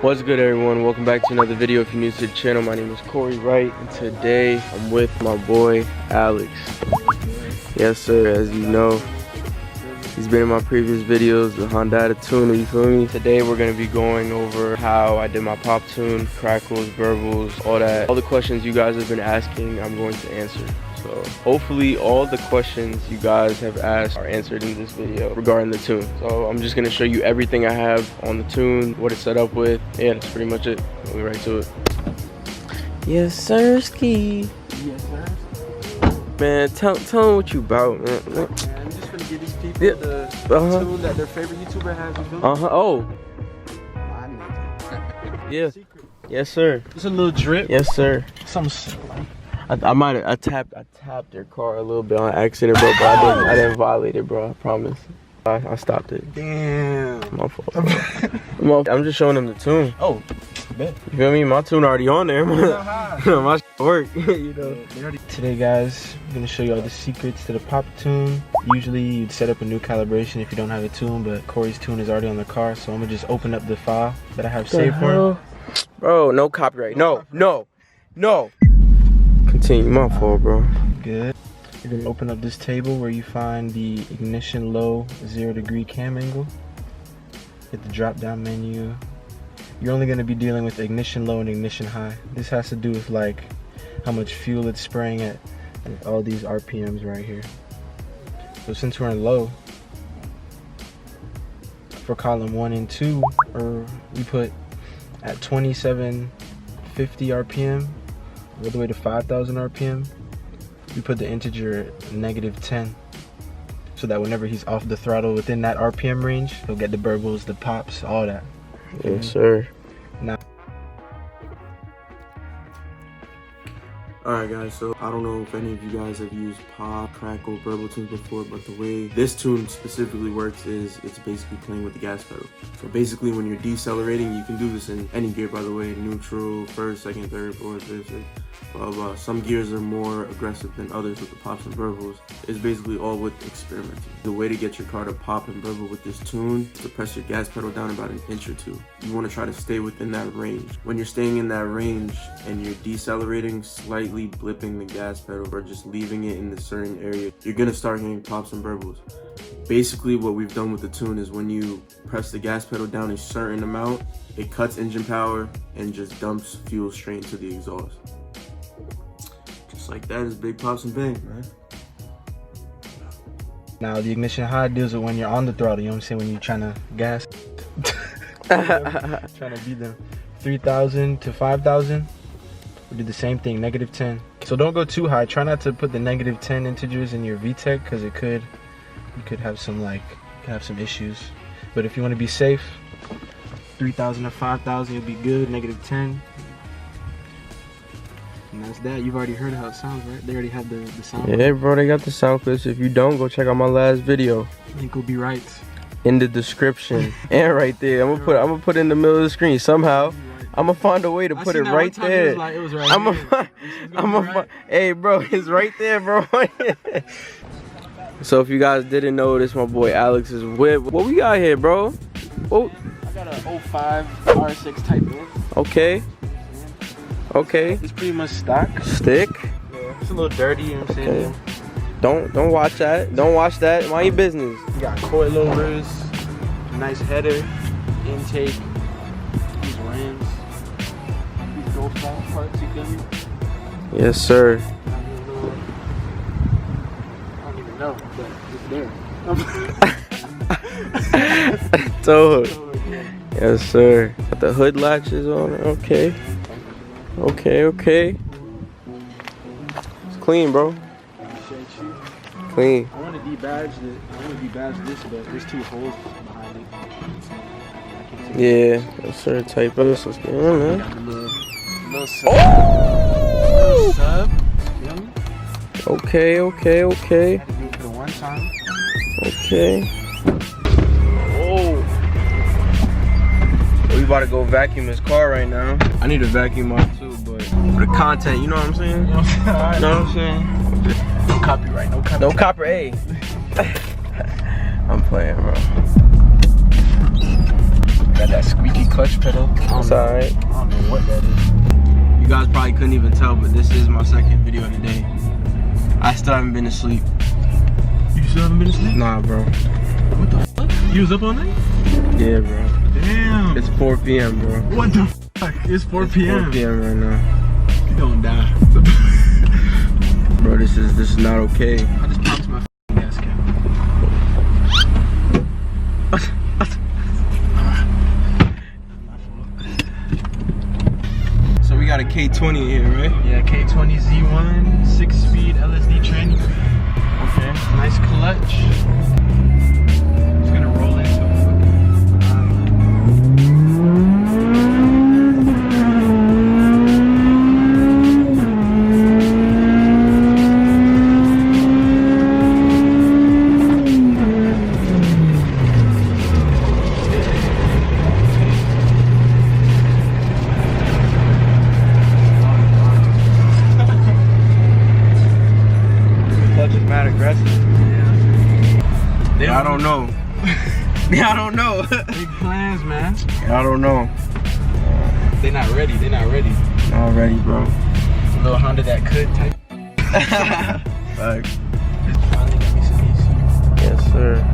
What's good, everyone? Welcome back to another video. If you're new to the channel, my name is Corey Wright, and today I'm with my boy Alex. Yes sir, as you know, he's been in my previous videos, the Honda tuner, you feel me? Today we're going to be going over how I did my pop tune, crackles, burbles, all that. All the questions you guys have been asking, I'm going to answer. So hopefully all the questions you guys have asked are answered in this video regarding the tune. So I'm just gonna show you everything I have on the tune, what it's set up with. Yeah, that's pretty much it. We'll get right to it. Yes sir, ski. Yes sir. Man, tell them what you about, man. Man, I'm just gonna give these people the tune that their favorite YouTuber has. Oh. Yeah. Secret. Yes sir. Just a little drip. Yes sir. Something like. I tapped their car a little bit on accident, bro, but I didn't violate it, bro. I promise. I stopped it. Damn. My fault. I'm just showing them the tune. Oh, bet. You feel me? My tune already on there. My shit work. You know. Today, guys, I'm gonna show you all the secrets to the pop tune. Usually, you'd set up a new calibration if you don't have a tune, but Corey's tune is already on the car, so I'm gonna just open up the file that I have saved for him. Bro, no copyright. No. Continue, my fault, bro. Good. You're gonna open up this table where you find the ignition low 0° cam angle. Hit the drop down menu. You're only gonna be dealing with ignition low and ignition high. This has to do with like how much fuel it's spraying at all these RPMs right here. So since we're in low, for column 1 and 2, we put at 2750 RPM all the way to 5,000 RPM, we put the integer at -10, so that whenever he's off the throttle within that RPM range, he'll get the burbles, the pops, all that. Yes, sir. Now, Alright guys, so I don't know if any of you guys have used pop, crackle, burble tunes before, but the way this tune specifically works is it's basically playing with the gas pedal. So basically when you're decelerating, you can do this in any gear, by the way, neutral, first, second, third, fourth, fifth, sixth, blah, blah. Some gears are more aggressive than others with the pops and burbles. It's basically all with experimenting. The way to get your car to pop and burble with this tune is to press your gas pedal down about an inch or two. You want to try to stay within that range. When you're staying in that range and you're decelerating, slightly blipping the gas pedal or just leaving it in the certain area, you're gonna start hearing pops and burbles. Basically what we've done with the tune is when you press the gas pedal down a certain amount, it cuts engine power and just dumps fuel straight into the exhaust. Just like that is big pops and bang, man. now the ignition high deals with when you're on the throttle, you know what I'm saying, when you're trying to gas. Trying to beat them. 3,000 to 5,000. We do the same thing, -10. So don't go too high. Try not to put the -10 integers in your VTEC because you could have some issues. But if you want to be safe, 3,000 to 5,000, you'll be good. -10. And that's that. You've already heard how it sounds, right? They already have the sound. Yeah, bro, they got the sound clips. If you don't, go check out my last video. Link will be right in the description and right there. I'm gonna put it in the middle of the screen somehow. I'm gonna find a way to put it right there. Hey, bro, it's right there, bro. So if you guys didn't know, this my boy Alex's whip. What we got here, bro? Oh, I got a 05 R6 Type N. Okay. Okay. It's pretty much stock. Stick. Yeah, it's a little dirty, you know what I'm saying? Don't watch that. Don't watch that. Mind your business. You got coilovers, nice header, intake, these rims, these go flat parts, you feel me? Yes, sir. I don't even know, but it's there. So, yes, sir. Got the hood latches on. Okay. Okay. It's clean, bro. Clean. I want to debadge this, but there's 2 holes behind it. Yeah, yes, sir. Type of this. Let's get in, man. Got the little sub. Oh! Little sub. You know me? Okay. I had to do it for the one time. Okay. Oh. We about to go vacuum his car right now. I need a vacuum mop too, but for the content, you know what I'm saying? You know what I'm saying? No copyright, no copyright. No copyright. I'm playing, bro. Got that squeaky clutch pedal. It's alright. I don't know what that is. You guys probably couldn't even tell, but this is my second video of the day. I still haven't been to sleep. You still haven't been asleep? Nah, bro. What the fuck? You was up all night? Yeah, bro. Damn. It's 4 p.m., bro. What the fuck? It's 4 p.m. 4 p.m. right now. You don't die. Bro, this is not okay. I just popped my gas cap. So we got a K20 here, right? Yeah, K20 Z1, 6-speed LSD tranny. Okay. Nice clutch. Just gonna roll into a I don't know. I don't know. big plans, man. I don't know. They're not ready. They're not ready. Not ready, bro. A little Honda that could type. Fuck. Finally got me some AC. Yes, sir.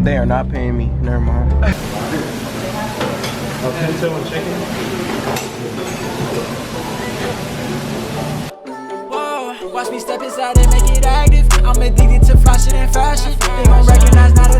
They are not paying me. Never mind. Pinto and chicken. Whoa, watch me step inside and make it active. I'm addicted to fly shit and fashion. They gon' recognize not